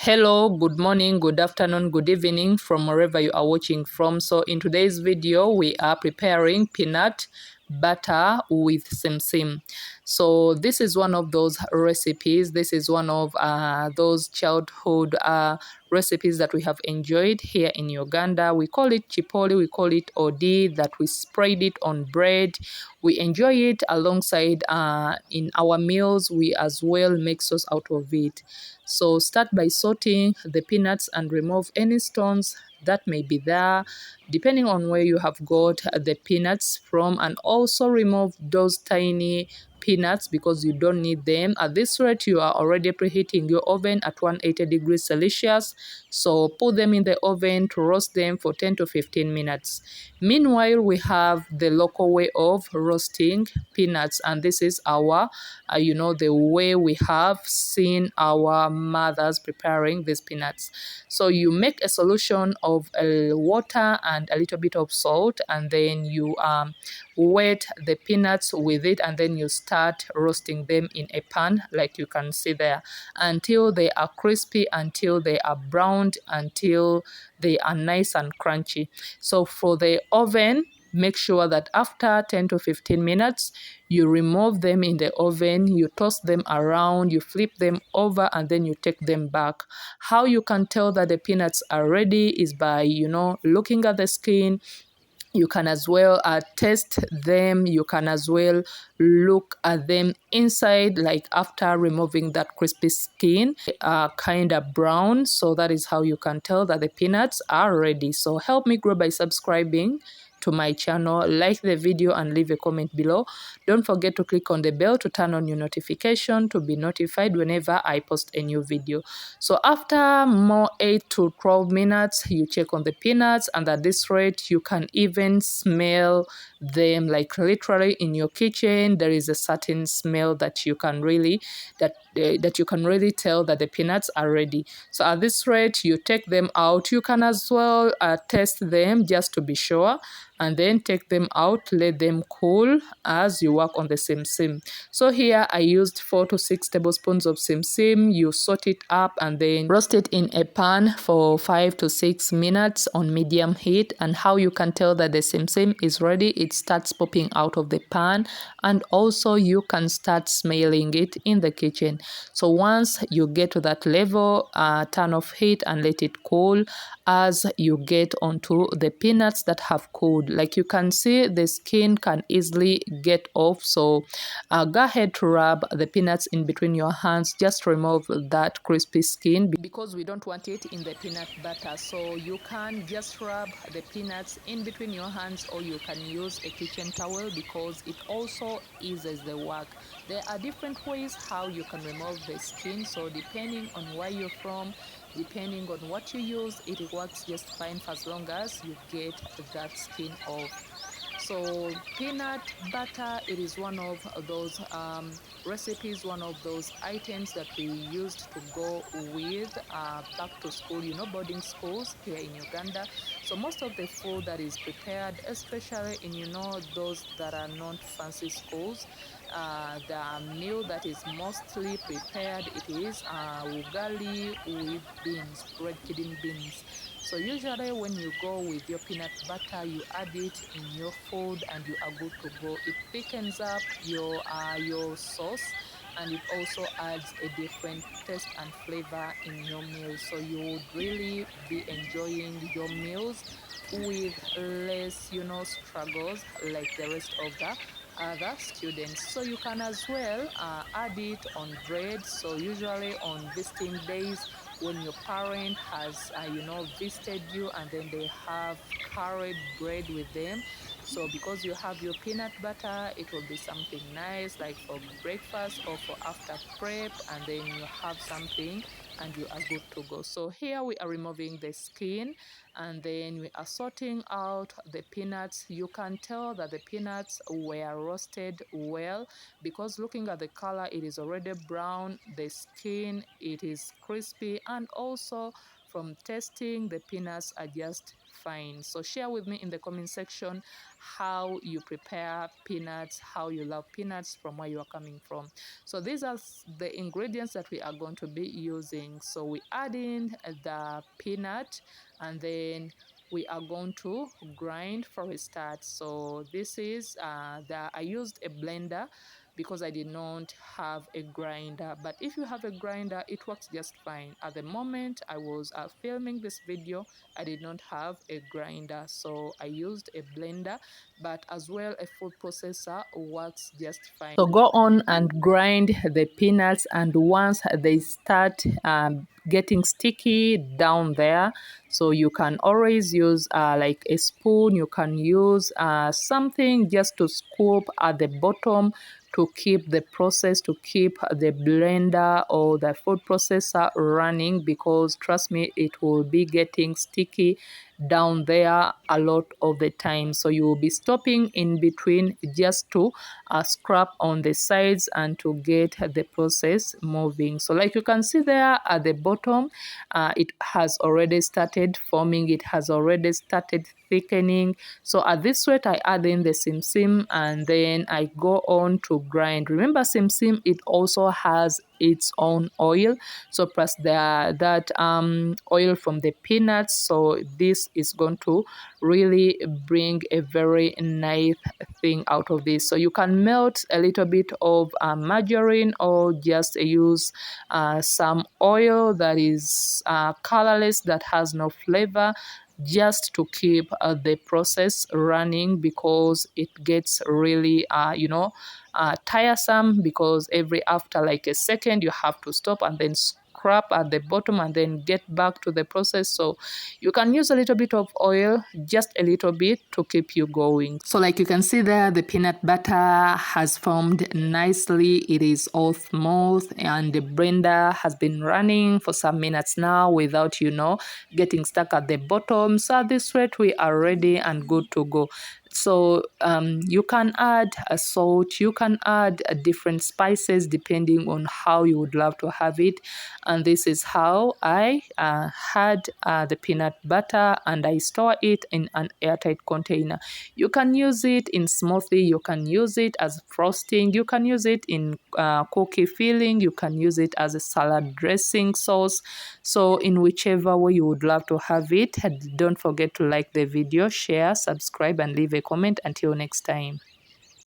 Hello, good morning, good afternoon, good evening from wherever you are watching from. So in today's video, we are preparing peanut butter with simsim. So this is one of those recipes. This is one of those childhood recipes that we have enjoyed here in Uganda. We call it chipoli, we call it odi, that we spread it on bread. We enjoy it alongside in our meals. We as well make sauce out of it. So start by sorting the peanuts and remove any stones that may be there, depending on where you have got the peanuts from, and also remove those tiny peanuts because you don't need them. At this rate, you are already preheating your oven at 180 degrees Celsius. So put them in the oven to roast them for 10 to 15 minutes. Meanwhile, we have the local way of roasting peanuts, and this is our the way we have seen our mothers preparing these peanuts. So you make a solution of water and a little bit of salt, and then you wet the peanuts with it, and then you start roasting them in a pan like you can see there until they are crispy, until they are browned, until they are nice and crunchy. So for the oven, make sure that after 10 to 15 minutes, you remove them in the oven, you toss them around, you flip them over, and then you take them back. How you can tell that the peanuts are ready is by, looking at the skin. You can as well taste them. You can as well look at them inside, like after removing that crispy skin, they are kind of brown. So that is how you can tell that the peanuts are ready. So help me grow by subscribing to my channel, like the video, and leave a comment below. Don't forget to click on the bell to turn on your notification to be notified whenever I post a new video. So after more 8 to 12 minutes, you check on the peanuts, and at this rate, you can even smell them, like literally in your kitchen. There is a certain smell that you can really tell that the peanuts are ready. So at this rate, you take them out. You can as well test them just to be sure, and then take them out, let them cool as you work on the simsim. So here I used 4 to 6 tablespoons of simsim. You salt it up and then roast it in a pan for 5 to 6 minutes on medium heat. And how you can tell that the simsim is ready, it starts popping out of the pan, and also you can start smelling it in the kitchen. So once you get to that level, turn off heat and let it cool as you get onto the peanuts that have cooled. Like you can see, the skin can easily get off. So go ahead to rub the peanuts in between your hands. Just remove that crispy skin because we don't want it in the peanut butter. So you can just rub the peanuts in between your hands, or you can use a kitchen towel because it also eases the work. There are different ways how you can remove the skin. So depending on where you're from, depending on what you use, it works just fine for as long as you get that skin off. So peanut butter, it is one of those recipes, one of those items that we used to go with back to school, boarding schools here in Uganda. So most of the food that is prepared, especially in, those that are not fancy schools, the meal that is mostly prepared, it is ugali with beans, red kidney beans. So usually when you go with your peanut butter, you add it in your food and you are good to go. It thickens up your sauce, and it also adds a different taste and flavor in your meals. So you would really be enjoying your meals with less, struggles like the rest of the other students. So you can as well add it on bread. So usually on visiting days, when your parent has visited you, and then they have carried bread with them, so because you have your peanut butter, it will be something nice like for breakfast or for after prep, and then you have something and you are good to go. So here we are removing the skin, and then we are sorting out the peanuts. You can tell that the peanuts were roasted well because looking at the color, it is already brown. The skin, it is crispy, and also from tasting, the peanuts are just fine. So share with me in the comment section how you prepare peanuts, how you love peanuts, from where you are coming from. So these are the ingredients that we are going to be using. So we add in the peanut, and then we are going to grind for a start. So this is I used a blender because I did not have a grinder, but if you have a grinder, it works just fine. At the moment I was filming this video, I did not have a grinder, so I used a blender, but as well a food processor works just fine. So go on and grind the peanuts, and once they start getting sticky down there, so you can always use like a spoon, you can use something just to scoop at the bottom to keep the process, to keep the blender or the food processor running, because trust me, it will be getting sticky down there a lot of the time. So you will be stopping in between just to scrap on the sides and to get the process moving. So like you can see there at the bottom, it has already started forming, it has already started thickening. So at this rate, I add in the sim and then I go on to grind. Remember, sim, it also has its own oil, so plus that oil from the peanuts, so this is going to really bring a very nice thing out of this. So you can melt a little bit of margarine, or just use some oil that is colorless, that has no flavor, just to keep the process running, because it gets really tiresome, because after like a second you have to stop and then scrap at the bottom and then get back to the process. So you can use a little bit of oil, just a little bit, to keep you going. So like you can see there, the peanut butter has formed nicely. It is all smooth, and the blender has been running for some minutes now without getting stuck at the bottom. So at this rate, we are ready and good to go. So you can add salt, you can add different spices depending on how you would love to have it. And this is how I had the peanut butter, and I store it in an airtight container. You can use it in smoothie, you can use it as frosting, you can use it in cookie filling, you can use it as a salad dressing sauce. So in whichever way you would love to have it. Don't forget to like the video, share, subscribe, and leave a comment. Until next time.